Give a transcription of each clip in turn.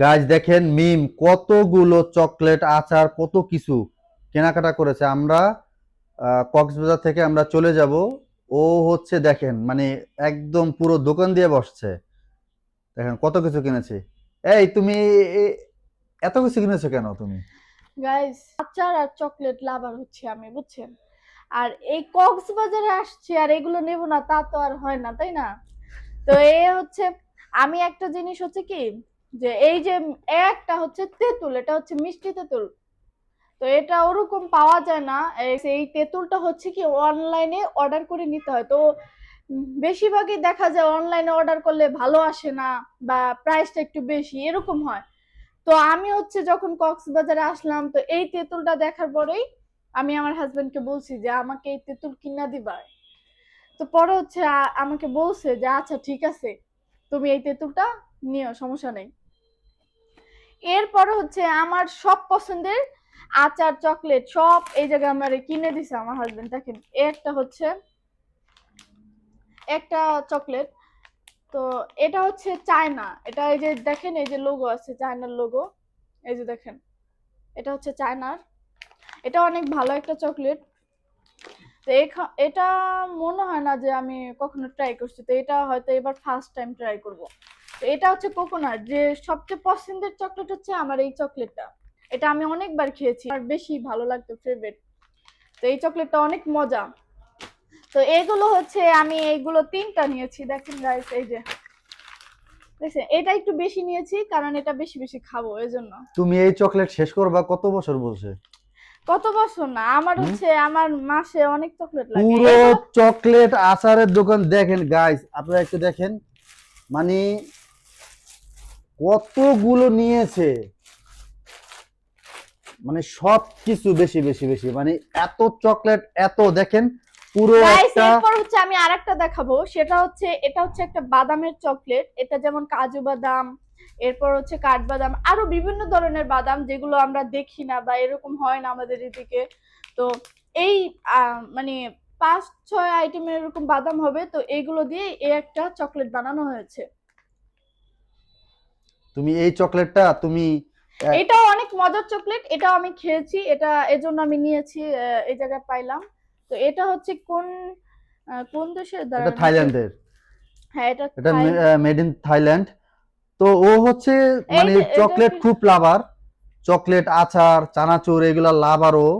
Guys দেখেন মিম কতগুলো chocolate আচার কত কিছু কেনাকাটা করেছে। আমরা কক্সবাজার থেকে আমরা চলে যাব। ও হচ্ছে দেখেন মানে একদম পুরো দোকান দিয়ে বসছে। দেখেন কত কিছু কিনেছি। এই তুমি এত কিছু কিনেছো কেন তুমি? গাইস, আচার আর চকলেট লাভার হচ্ছে আমি, বুঝছেন? আর এই কক্সবাজারে আসছি আর এগুলো নেব না তা তো আর হয় না, তাই না? তো এ হচ্ছে, আমি একটা জিনিস হচ্ছে কি, যে এই যে একটা হচ্ছে তেঁতুল, এটা হচ্ছে মিষ্টি তেঁতুল। তো এটা ওরকম পাওয়া যায় না। এই তেঁতুলটা হচ্ছে কি অনলাইনে অর্ডার করে নিতে হয়। তো বেশিরভাগই দেখা যায় অনলাইনে অর্ডার করলে ভালো আসে না, বা প্রাইসটা একটু বেশি এরকম হয়। তো আমি হচ্ছে যখন কক্সবাজারে আসলাম, তো এই তেঁতুলটা দেখার পরেই আমি আমার হাজবেন্ডকে বলছি যে আমাকে এই তেঁতুল কিনা দিবা। তো পরে হচ্ছে আমাকে বলছে যে আচ্ছা ঠিক আছে, তুমি এই তেঁতুলটা নিও, সমস্যা নেই। এরপরে হচ্ছে আমার সব পছন্দের আচার চকলেট সব এই জায়গায় আমার কিনে দিছে আমার হাজবেন্ড। দেখেন, একটা হচ্ছে একটা চকলেট। তো এটা হচ্ছে চায়না, এটা এই যে দেখেন, এই যে লোগো আছে, চায়নার লোগো। এই যে দেখেন, এটা হচ্ছে চায়নার। এটা অনেক ভালো একটা চকলেট। তো এটা মনে হয় না যে আমি কখনো ট্রাই করছি, তো এটা হয়তো এবার ফার্স্ট টাইম ট্রাই করব। তো এটা হচ্ছে কোকোনাট, যে সবচেয়ে পছন্দের চকলেট হচ্ছে আমার এই চকলেটটা। এটা আমি অনেকবার খেয়েছি, আর বেশি ভালো লাগতো, ফেভারিট। তো এই চকলেটটা অনেক মজা। তো এগুলো হচ্ছে আমি এইগুলো তিনটা নিয়েছি, দেখেন গাইস, এই যে দেখছেন, এটা একটু বেশি নিয়েছি কারণ এটা বেশি বেশি খাবো এজন্য। তুমি এই চকলেট শেষ করবা কত বছর বলছে? কত বছর না, আমার হুম? হচ্ছে আমার মাসে অনেক চকলেট লাগে পুরো এগুলো। চকলেট আচারের দোকান দেখেন গাইস, আপনারা একটু দেখেন মানে কতগুলো নিয়েছে। মানে সবকিছু বেশি বেশি বেশি মানে এত চকলেট এত দেখেন পুরো গাইস, একটা। এরপর হচ্ছে আমি আরেকটা দেখাবো, সেটা হচ্ছে এটা হচ্ছে একটা বাদামের চকলেট। এটা যেমন কাজু বাদাম, এরপর হচ্ছে কাঠবাদাম, আরো বিভিন্ন ধরনের বাদাম যেগুলো আমরা দেখি না বা এরকম হয় না আমাদের এদিকে। তো এই মানে 5-6 আইটেমের এরকম বাদাম হবে, তো এইগুলো দিয়ে এই একটা চকলেট বানানো হয়েছে। তুমি এই চকলেটটা তুমি আহ, এটাও অনেক মজার চকলেট, এটাও আমি খেয়েছি, এটা এজন্য আমি নিয়েছি, এই জায়গায় পাইলাম। তো এটা হচ্ছে কোন কোন দেশের, এটা দাঁড়ান একটু। থাইল্যান্ডের। হ্যাঁ, এটা এটা থাই। Made in Thailand. তো ও হচ্ছে এই মানে যে এটা চকলেট কি, খুব লাভার। চকলেট আচার চানাচুর এগুলা লাভারও।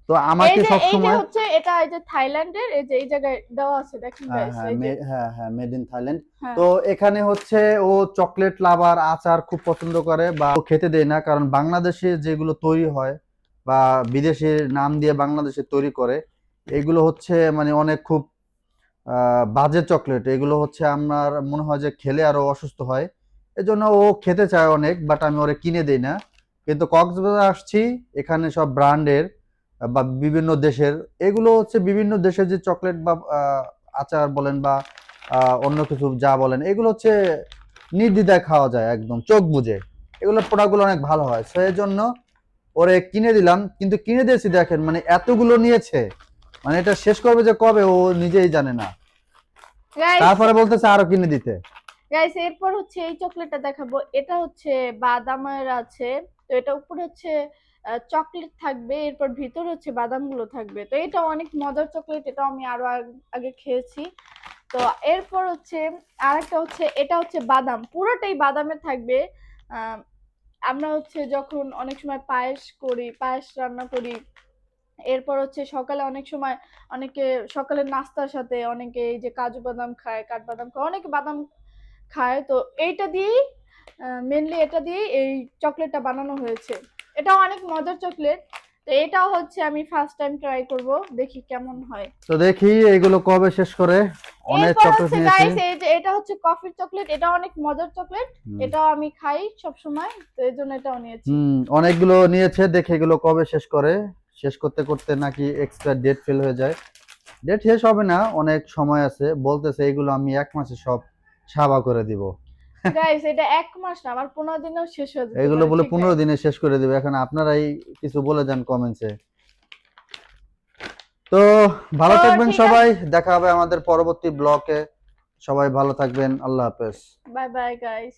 তো আমাকে সব এই যে সময় হচ্ছে এটা, এই যে থাইল্যান্ডের, এই যে এই জায়গায় দেওয়া আছে, দেখেন হ্যাঁ গাইস, হ্যাঁ এই যে। হ্যাঁ হ্যাঁ মেড ইন থাইল্যান্ড। হ্যাঁ। তো এখানে হচ্ছে ও চকলেট লাভার আচার খুব পছন্দ করে বা ও খেতে দেয় না, কারণ বাংলাদেশে যেগুলো তৈরি হয় বা বিদেশের নাম দিয়ে বাংলাদেশে তৈরি করে এগুলো হচ্ছে মানে অনেক খুব বাজে চকলেট। এগুলো হচ্ছে আমার মনে হয় যে খেলে আরো অসুস্থ হয়। এজন্য ও খেতে চায় অনেক, বাট আমি ওরে কিনে দেই না। কিন্তু কক্সবাজার আসছি, এখানে সব ব্র্যান্ডের বা বিভিন্ন দেশের এগুলো হচ্ছে বিভিন্ন দেশের যে চকলেট বা আচার বলেন বা অন্য কিছু যা বলেন এগুলো হচ্ছে নির্দ্বিধায় খাওয়া যায় একদম চোখ বুজে। এগুলো প্রোডাক্টগুলো অনেক ভালো হয়, সেই জন্য ওরে কিনে দিলাম। কিন্তু কিনে দিয়েছি দেখেন মানে এতগুলো নিয়েছে, মানে এটা শেষ করবে যে কবে ও নিজেই জানে না। গাইস, তারপরে বলতেছে আরো কিনে দিতে। গাইস, এরপর হচ্ছে এই চকলেটটা দেখাবো। এটা হচ্ছে বাদামের আছে। তো এটা উপরে হচ্ছে চকলেট থাকবে, এরপর ভিতরে হচ্ছে বাদামগুলো থাকবে। তো এটা অনেক মজার চকলেট, এটা আমি আরো আগে খেয়েছি। তো এরপর হচ্ছে আরেকটা হচ্ছে, এটা হচ্ছে বাদাম, পুরোটাই বাদামে থাকবে। আহ আমরা হচ্ছে যখন অনেক সময় পায়েস করি, পায়েস রান্না করি, এরপর হচ্ছে সকালে অনেক সময় অনেকে সকালের নাস্তার সাথে অনেকে এই যে কাজু বাদাম খায়, কাঠবাদাম খায়, অনেকে বাদাম খায়। তো এইটা দিয়েই মেনলি এটা দিয়েই এই চকলেটটা বানানো হয়েছে। এটাও অনেক মজার চকলেট। তো এটাও হচ্ছে আমি ফার্স্ট টাইম ট্রাই করব, দেখি কেমন হয়। তো দেখি এগুলো কবে শেষ করে। অনেক এরপর চকলেট হচ্ছে নিয়েছি। গাইস, এই যে এটা হচ্ছে কফির চকলেট, এটা অনেক মজার চকলেট। হুম। এটাও আমি খাই সব সময়, তো এই জন্য এটাও নিয়েছি। অনেকগুলো নিয়েছে, দেখে এগুলো কবে শেষ করে। শেষ করতে করতে নাকি এক্সট্রা ডেট ফেল হয়ে যায়। ডেট শেষ হবে না, অনেক সময় আছে, বলতেছে এগুলো আমি 1 মাসে সব সাবা করে দিব। গাইস, এটা 1 মাস না, আমার 15 দিনেও শেষ হয়ে যেতে এগুলো পারে, বলে ঠিক নাই? 15 দিনে শেষ করে দিবে। এখন আপনারাই কিছু বলে যান কমেন্টসে। তো তো ভালো থাকবেন ঠিক সবাই, আছে, দেখা হবে আমাদের পরবর্তী ব্লকে। সবাই ভালো থাকবেন, আল্লাহ হাফেজ। Bye bye guys.